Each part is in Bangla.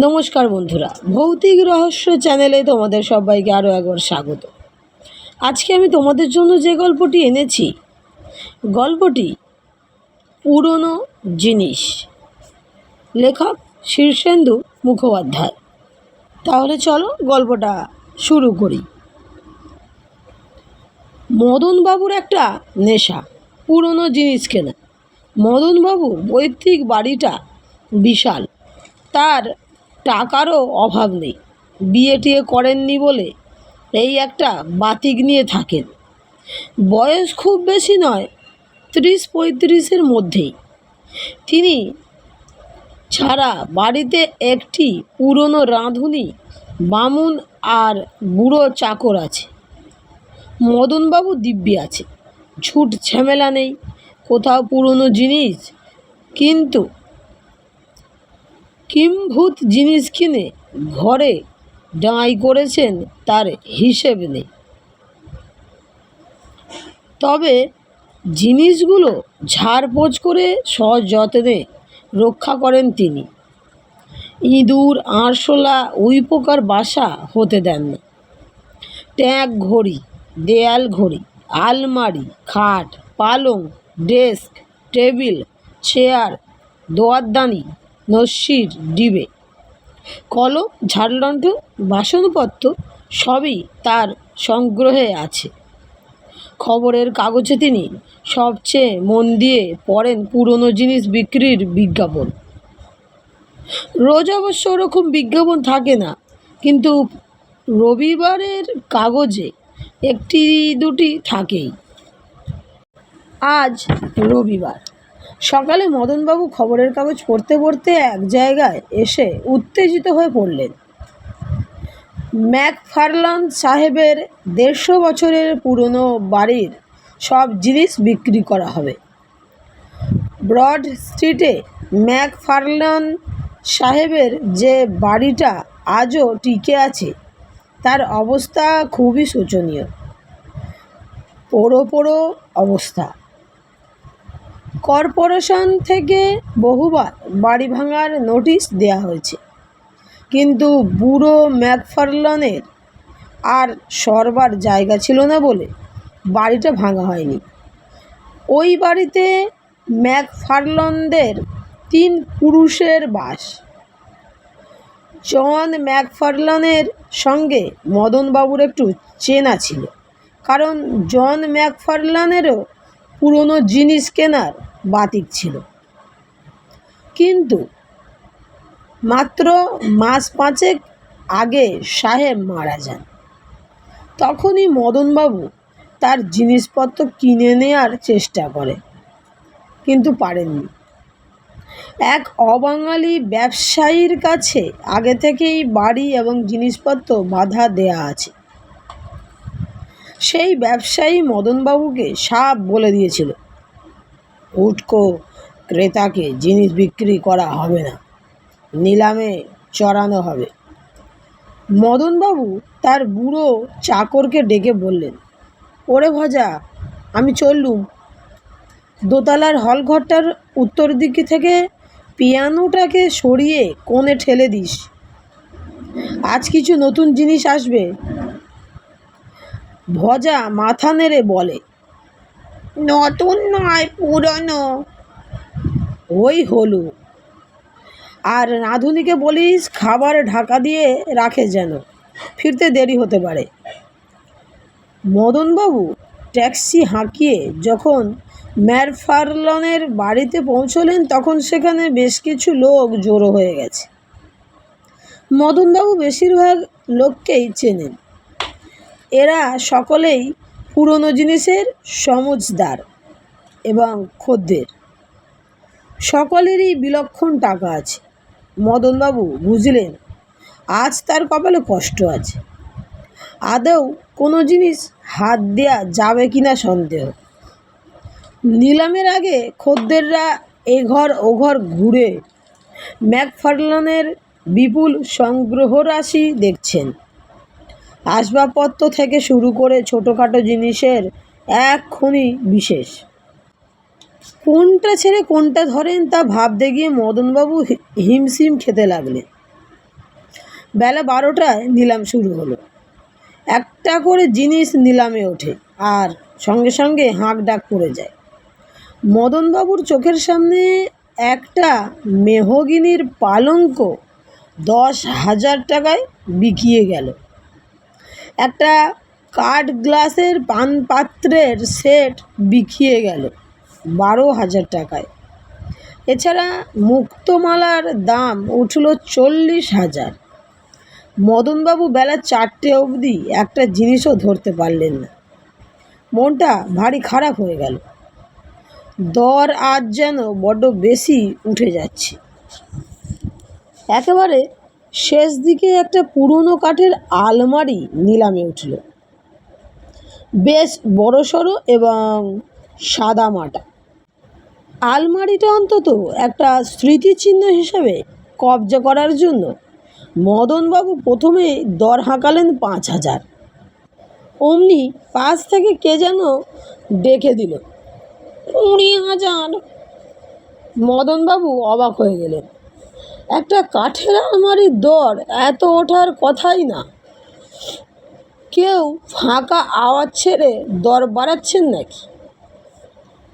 নমস্কার বন্ধুরা, ভৌতিক রহস্য চ্যানেলে তোমাদের সবাইকে আরও একবার স্বাগত। আজকে আমি তোমাদের জন্য যে গল্পটি এনেছি, গল্পটি পুরনো জিনিস, লেখক শীর্ষেন্দু মুখোপাধ্যায়। তাহলে চলো গল্পটা শুরু করি। মদনবাবুর একটা নেশা, পুরনো জিনিস কেনা। মদনবাবুর পৈতৃক বাড়িটা বিশাল, তার টাকারও অভাব নেই। বিয়ে টিয়ে করেননি বলে এই একটা বাতিক নিয়ে থাকেন। বয়স খুব বেশি নয়, 30-35-এর মধ্যেই। তিনি ছাড়া বাড়িতে একটি পুরনো রাঁধুনি, বামুন আর বুড়ো চাকর আছে। মদনবাবু দিব্যি আছে, ঝুট ঝামেলা নেই, কোথাও পুরনো জিনিস কিন্তু কিম্ভূত জিনিস কিনে ঘরে ডাঁই করেছেন তার হিসেব নেই। তবে জিনিসগুলো ঝাড়পোছ করে সযত্নে রক্ষা করেন তিনি। ইঁদুর, আরশোলা, উইপোকার বাসা হতে দেন না। ট্যাঙ্ক ঘড়ি, দেয়াল ঘড়ি, আলমারি, খাট, পালং, ডেস্ক, টেবিল, চেয়ার, দোয়ারদানি, নস্যির ডিবে, কলম, ঝাড়লণ্ঠ, বাসনপত্র সবই তার সংগ্রহে আছে। খবরের কাগজে তিনি সবচেয়ে মন দিয়ে পড়েন পুরনো জিনিস বিক্রির বিজ্ঞাপন। রোজ অবশ্য ওরকম বিজ্ঞাপন থাকে না, কিন্তু রবিবারের কাগজে একটি দুটি থাকেই। আজ রবিবার সকালে মদনবাবু খবরের কাগজ পড়তে পড়তে এক জায়গায় এসে উত্তেজিত হয়ে পড়লেন। ম্যাকফারলান সাহেবের 150 বছরের পুরনো বাড়ির সব জিনিস বিক্রি করা হবে। ব্রড স্ট্রিটে ম্যাকফারলান সাহেবের যে বাড়িটা আজও টিকে আছে, তার অবস্থা খুবই শোচনীয়, পোড়ো অবস্থা। কর্পোরেশন থেকে বহুবার বাড়ি ভাঙার নোটিশ দেয়া হয়েছে, কিন্তু বুড়ো ম্যাকফারলানের আর সরবার জায়গা ছিল না বলে বাড়িটা ভাঙা হয়নি। ওই বাড়িতে ম্যাকফারলানদের 3 পুরুষের বাস। জন ম্যাকফারলানের সঙ্গে মদনবাবুর একটু চেনা ছিল, কারণ জন ম্যাকফারলানেরও পুরনো জিনিস কেনার বাতিক ছিল। কিন্তু মাত্র মাস 5 আগে সাহেব মারা যান। তখনই মদনবাবু তার জিনিসপত্র কিনে নেওয়ার চেষ্টা করে, কিন্তু পারেননি। এক অবাঙালি ব্যবসায়ীর কাছে আগে থেকেই বাড়ি এবং জিনিসপত্র বাধা দেয়া আছে। সেই ব্যবসায়ী মদনবাবুকে সাফ বলে দিয়েছিল, উটকো ক্রেতাকে জিনিস বিক্রি করা হবে না, নিলামে চড়ানো হবে। মদনবাবু তার বুড়ো চাকরকে ডেকে বললেন, ওরে ভজা, আমি চললুম। দোতলার হলঘরটার উত্তর দিকে থেকে পিয়ানোটাকে সরিয়ে কোণে ঠেলে দিস, আজ কিছু নতুন জিনিস আসবে। ভজা মাথা নেড়ে বলে, নতুন নয়, পুরনো। ওই হলো। আর রাঁধুনিকে বলিস খাবার ঢাকা দিয়ে রাখে, যেন ফিরতে দেরি হতে পারে। মদনবাবু ট্যাক্সি হাঁকিয়ে যখন ম্যাকফারলানের বাড়িতে পৌঁছলেন, তখন সেখানে বেশ কিছু লোক জড়ো হয়ে গেছে। মদনবাবু বেশিরভাগ লোককেই চেনেন। এরা সকলেই পুরনো জিনিসের সমজদার এবং খদ্দের। সকলেরই বিলক্ষণ টাকা আছে। মদনবাবু বুঝলেন আজ তার কপালে কষ্ট আছে। আদৌ কোনো জিনিস হাত দেয়া যাবে কিনা সন্দেহ। নিলামের আগে খদ্দেররা এঘর ওঘর ঘুরে ম্যাকফারলানের বিপুল সংগ্রহরাশি দেখছেন। আসবাবপত্র থেকে শুরু করে ছোটোখাটো জিনিসের এক খনি বিশেষ। কোনটা ছেড়ে কোনটা ধরেন তা ভাবতে গিয়ে মদনবাবু হিমশিম খেতে লাগলেন। বেলা 12টায় নিলাম শুরু হলো। একটা করে জিনিস নিলামে ওঠে আর সঙ্গে সঙ্গে হাঁক ডাক পড়ে যায়। মদনবাবুর চোখের সামনে একটা মেহগিনির পালঙ্ক 10,000 টাকায় বিকিয়ে গেল। একটা কাঠ গ্লাসের পানপাত্রের সেট বিকিয়ে গেল 12,000 টাকায়। এছাড়া মুক্তমালার দাম উঠল 40,000। মদনবাবু বেলা 4টে অবধি একটা জিনিসও ধরতে পারলেন না। মনটা ভারী খারাপ হয়ে গেল। দর আজ যেন বড্ড বেশি উঠে যাচ্ছে। একেবারে শেষ দিকে একটা পুরনো কাঠের আলমারি নিলামে উঠল, বেশ বড়সড় এবং সাদামাটা। আলমারিটা অন্তত একটা স্মৃতিচিহ্ন হিসাবে কবজা করার জন্য মদনবাবু প্রথমেই দর হাঁকালেন 5,000। অমনি পাশ থেকে কে যেন ডেকে দিল, 20,000। মদনবাবু অবাক হয়ে গেলেন। একটা কাঠের আলমারির দর এত ওঠার কথাই না। কেউ ফাঁকা আওয়াজ ছেড়ে দর বাড়াচ্ছেন নাকি?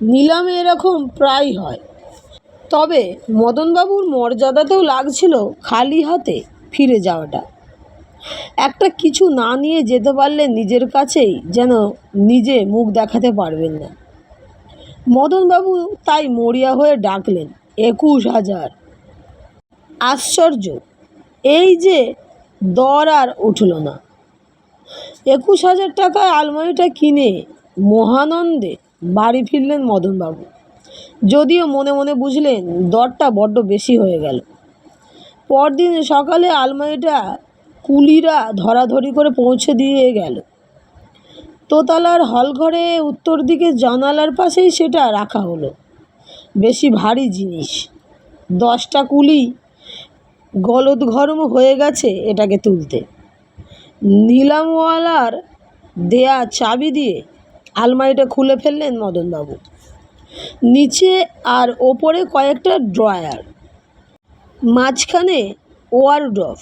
নিলামে এরকম প্রায় হয়। তবে মদনবাবুর মর্যাদাতেও লাগছিল খালি হাতে ফিরে যাওয়াটা। একটা কিছু না নিয়ে যেতে পারলে নিজের কাছেই যেন নিজে মুখ দেখাতে পারবেন না। মদনবাবু তাই মরিয়া হয়ে ডাকলেন, 21,000। আশ্চর্য, এই যে দর আর উঠল না। 21,000 টাকায় আলমারিটা কিনে মহানন্দে বাড়ি ফিরলেন মদনবাবু। যদিও মনে মনে বুঝলেন দরটা বড্ড বেশি হয়ে গেল। পরদিন সকালে আলমারিটা কুলিরা ধরাধরি করে পৌঁছে দিয়ে গেল। দোতলার হলঘরে উত্তর দিকে জানালার পাশেই সেটা রাখা হলো। বেশি ভারী জিনিস। 10টা কুলি গলদঘর্ম হয়ে গেছে এটাকে তুলতে। নিলামওয়ালার দেয়া চাবি দিয়ে আলমারিটা খুলে ফেললেন মদনবাবু। নিচে আর ওপরে কয়েকটা ড্রয়ার, মাঝখানে ওয়ারড্রব।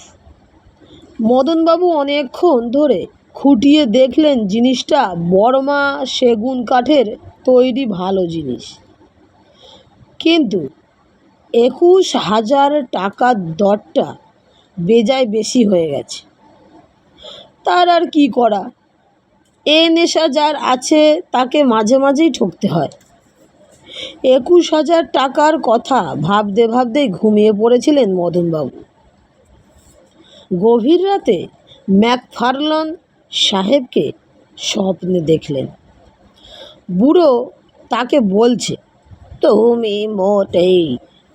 মদনবাবু অনেকক্ষণ ধরে খুঁটিয়ে দেখলেন জিনিসটা বর্মা সেগুন কাঠের তৈরি ভালো জিনিস। কিন্তু 21,000 টাকার দরটা বেজায় বেশি হয়ে গেছে। তার আর কি করা? এ নেশা যার আছে তাকে মাঝে মাঝেই ঠকতে হয়। 21,000 টাকার কথা ভাবতে ভাবতেই ঘুমিয়ে পড়েছিলেন মদনবাবু। গভীর রাতে ম্যাকফার্লন সাহেবকে স্বপ্নে দেখলেন। বুড়ো তাকে বলছে, তুমি মোটেই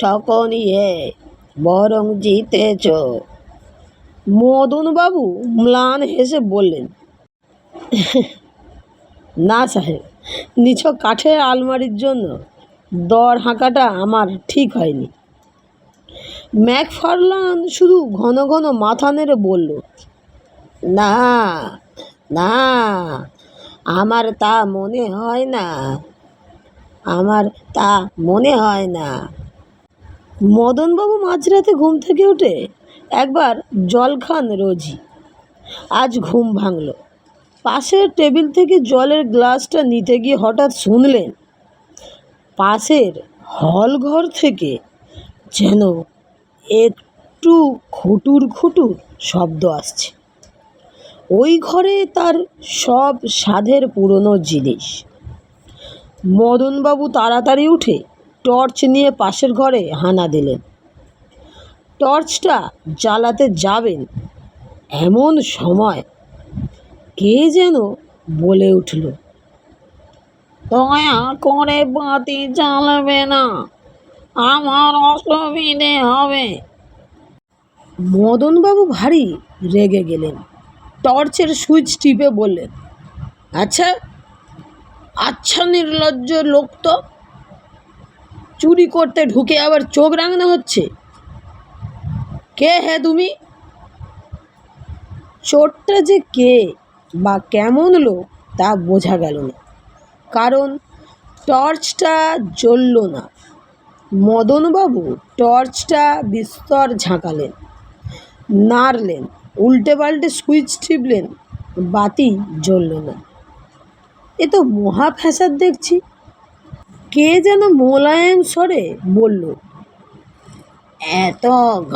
ঠকনি, বরং জিতেছ। মদনবাবু ম্লান হেসে বললেন, না সাহেব, নিছক কাঠের আলমারির জন্য দর হাঁকাটা আমার ঠিক হয়নি। ম্যাকফার্লন শুধু ঘন ঘন মাথা নেড়ে বলল, না না, আমার তা মনে হয় না, আমার তা মনে হয় না। মদনবাবু মাঝরাতে ঘুম থেকে উঠে একবার জল খান রোজই। আজ ঘুম ভাঙল। পাশের টেবিল থেকে জলের গ্লাসটা নিতে গিয়ে হঠাৎ শুনলেন পাশের হলঘর থেকে যেন একটু খুটুর খুটুর শব্দ আসছে। ওই ঘরে তার সব সাধের পুরনো জিনিস। মদনবাবু তাড়াতাড়ি উঠে টর্চ নিয়ে পাশের ঘরে হানা দিলেন। টর্চটা জ্বালাতে যাবেন এমন সময় কে যেন বলে উঠল, দয়া করে বাতি জ্বালাবে না, আমার অসুবিধে হবে। মদনবাবু ভারী রেগে গেলেন। টর্চের সুইচ টিপে বললেন, আচ্ছা আচ্ছা, নির্লজ্জ লোক তো, চুরি করতে ঢুকে আবার চোখ রাঙানো হচ্ছে। কে হে তুমি? চোরটা যে কে বা কেমন লোক তা বোঝা গেল না, কারণ টর্চটা জ্বলল না। মদনবাবু টর্চটা বিস্তর ঝাঁকালেন। নাড়লেন, উল্টে পাল্টে সুইচ টিপলেন, বাতি জ্বলল না। এ তো মহা ফ্যাসাদ দেখছি। কে যেন মোলায়েম স্বরে বলল, এত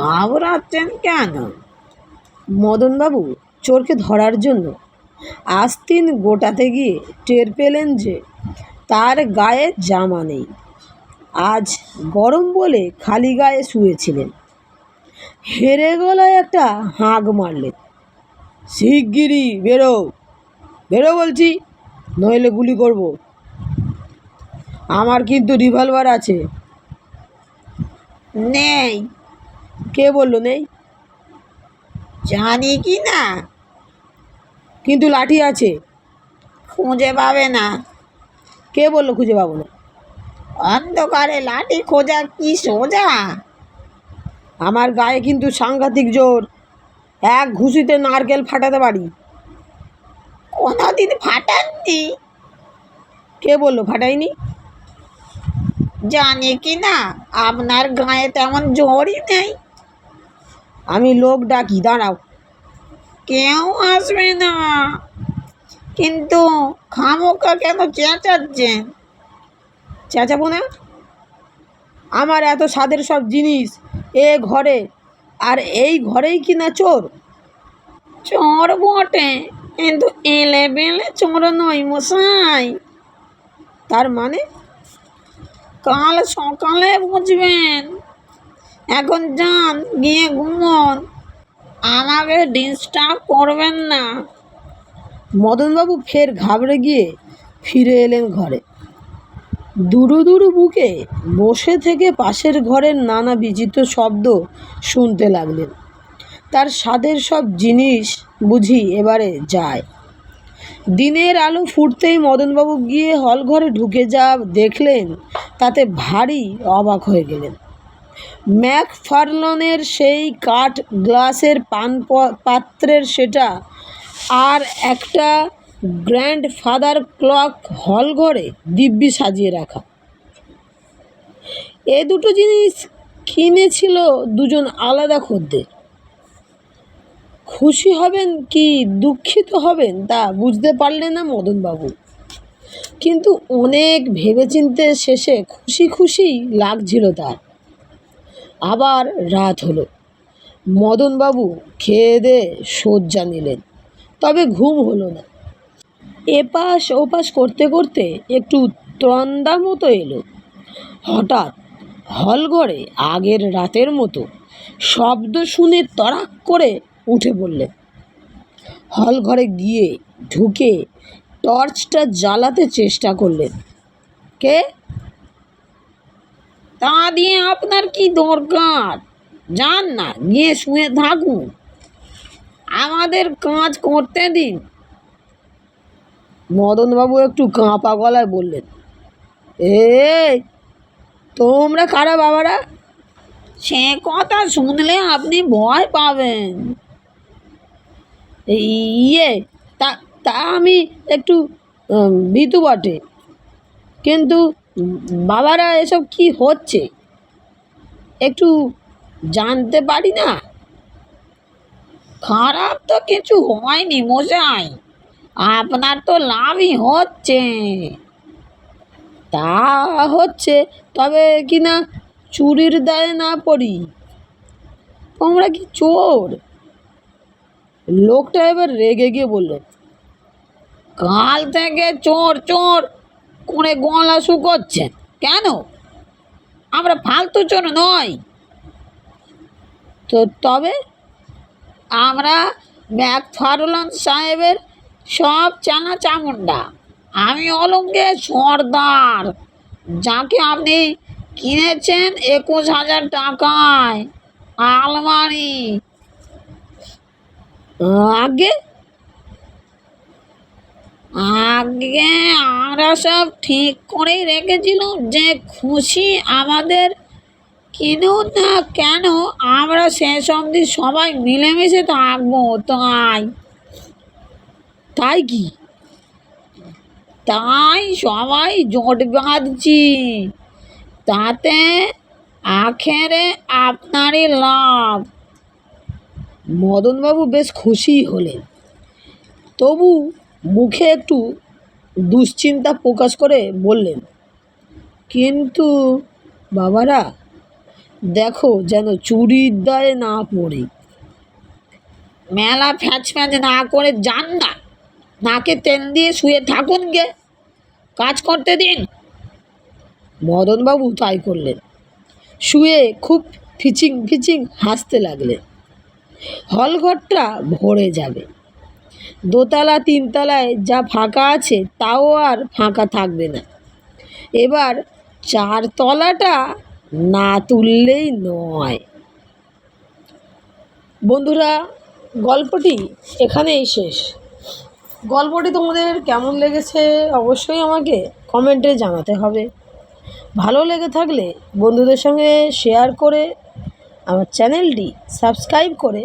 ঘাবড়াচ্ছেন কেন? মদনবাবু চোরকে ধরার জন্য আস্তিন গোটাতে গিয়ে টের পেলেন যে তার গায়ে জামা নেই। আজ গরম বলে খালি গায়ে শুয়েছিলেন। হেরে গলায় একটা হাঁক মারলেন, শিগগিরই বেরো, বেরো বলছি, নইলে গুলি করব। আমার কিন্তু রিভলভার আছে। নেই। কে বললো নেই? জানি কি না, কিন্তু লাঠি আছে। খুঁজে পাবে না। কে বললো খুঁজে পাবো না? অন্ধকারে লাঠি খোঁজা কি সোজা? আমার গায়ে কিন্তু সাংঘাতিক জোর, এক ঘুষিতে নারকেল ফাটাতে পারি। কোনোদিন ফাটাননি। কে বললো ফাটাইনি? জানি কি না, আপনার গায়ে তেমন জোরই নেই। আমি লোক ডাকি, দাঁড়াও। কেউ আসবে না। কিন্তু খামোকা কেন চেঁচাচ্ছেন? চেঁচাবো না? আমার এত স্বাদের সব জিনিস এ ঘরে, আর এই ঘরেই কি না চোর? চোর বটে, কিন্তু এলে বেলে চোর নই মশাই। তার মানে? কাল সকালে বুঝবেন। এখন যান, গিয়ে ঘুমোন, আমাকে ডিস্টার্ব করবেন না। মদনবাবু ফের ঘাবড়ে গিয়ে ফিরে এলেন ঘরে। দুরু দুরু বুকে বসে থেকে পাশের ঘরের নানা বিচিত্র শব্দ শুনতে লাগলেন। তার স্বাদের সব জিনিস বুঝি এবারে যায়। দিনের আলো ফুটতেই মদনবাবু গিয়ে হল ঘরে ঢুকে যা দেখলেন তাতে ভারী অবাক হয়ে গেলেন। ম্যাকফার্লনের সেই কাঠ গ্লাসের পাত্রের সেটা আর একটা গ্র্যান্ডফাদার ক্লক হল ঘরে দিব্যি সাজিয়ে রাখা। এ দুটো জিনিস কিনেছিল দুজন আলাদা খদ্দের। খুশি হবেন কি দুঃখিত হবেন তা বুঝতে পারলেন না মদনবাবু, কিন্তু অনেক ভেবেচিন্তে শেষে খুশি খুশি লাগছিল তার। আবার রাত হলো। মদনবাবু খেয়ে দিয়ে শয্যা নিলেন, তবে ঘুম হলো না। এপাশ ওপাশ করতে করতে একটু তন্দা মতো এলো। হঠাৎ হলঘরে আগের রাতের মতো শব্দ শুনে তড়াক করে উঠে পড়লেন। হলঘরে গিয়ে ঢুকে টর্চটা জ্বালাতে চেষ্টা করলেন। কে? তা দিয়ে আপনার কি দরকার? যান না, গিয়ে শুয়ে থাকুন, আমাদের কাজ করতে দিন। মদনবাবু একটু কাঁপা গলায় বললেন, এই তোমরা কারা বাবারা? সে কথা শুনলে আপনি ভয় পাবেন। ইয়ে তা তা আমি একটু ভীতু বটে, কিন্তু বাবারা এসব কি হচ্ছে একটু জানতে পারি না? খারাপ তো কিছু হয়নি মশাই, আপনার তো লাভই হচ্ছে। তা হচ্ছে, তবে কিনা চুরির দায়ে না পড়ি। তোমরা কি চোর? লোকটা এবার রেগে গিয়ে বলল, কাল থেকে চোর চোর করে গলা শুকোচ্ছেন কেন? আমরা ফালতু চোর নই তো। তবে আমরা ম্যাকফার্লন সাহেবের সব চানা চামুন্ডা। আমি অলঙ্গে সর্দার, যাকে আপনি কিনেছেন 21,000 টাকায় আলমারি। আগে আগে আমরা সব ঠিক করেই রেখেছিলাম যে খুশি আমাদের কিনুন না কেন, আমরা শেষ অবধি সবাই মিলেমিশে থাকবো। তাই কি? তাই সবাই জোট বাঁধছি, তাতে আখেরে আপনারই লাভ। মদনবাবু বেশ খুশি হলেন, তবু মুখে একটু দুশ্চিন্তা প্রকাশ করে বললেন, কিন্তু বাবারা, দেখো যেন চুরির দায়ে না পড়ে। মেলা ফ্যাঁচ ফ্যাঁচ না করে যান না, নাকে তেল দিয়ে শুয়ে থাকুন গে, কাজ করতে দিন। মদনবাবু তাই করলেন, শুয়ে খুব ফিচিং ফিচিং হাসতে লাগলেন। হলঘরটা ভরে যাবে, দোতলা তিনতলায় যা ফাঁকা আছে তাও আর ফাঁকা থাকবে না। এবার 4 তলাটা না তুললেই নয়। বন্ধুরা, গল্পটি এখানেই শেষ। গল্পটি তোমাদের কেমন লেগেছে অবশ্যই আমাকে কমেন্টে জানাতে হবে। ভালো লেগে থাকলে বন্ধুদের সঙ্গে শেয়ার করে, আমার চ্যানেলটি সাবস্ক্রাইব করে,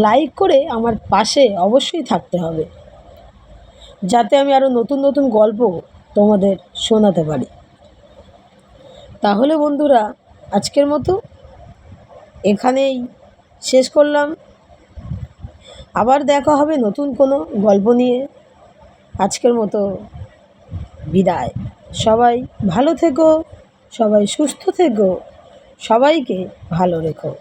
লাইক করে আমার পাশে অবশ্যই থাকতে হবে, যাতে আমি আরও নতুন নতুন গল্প তোমাদের শোনাতে পারি। তাহলে বন্ধুরা, আজকের মতো এখানেই শেষ করলাম। আবার দেখা হবে নতুন কোনো গল্প নিয়ে। আজকের মতো বিদায়। সবাই ভালো থেকো, সবাই সুস্থ থেকো, সবাইকে ভালো রেখো।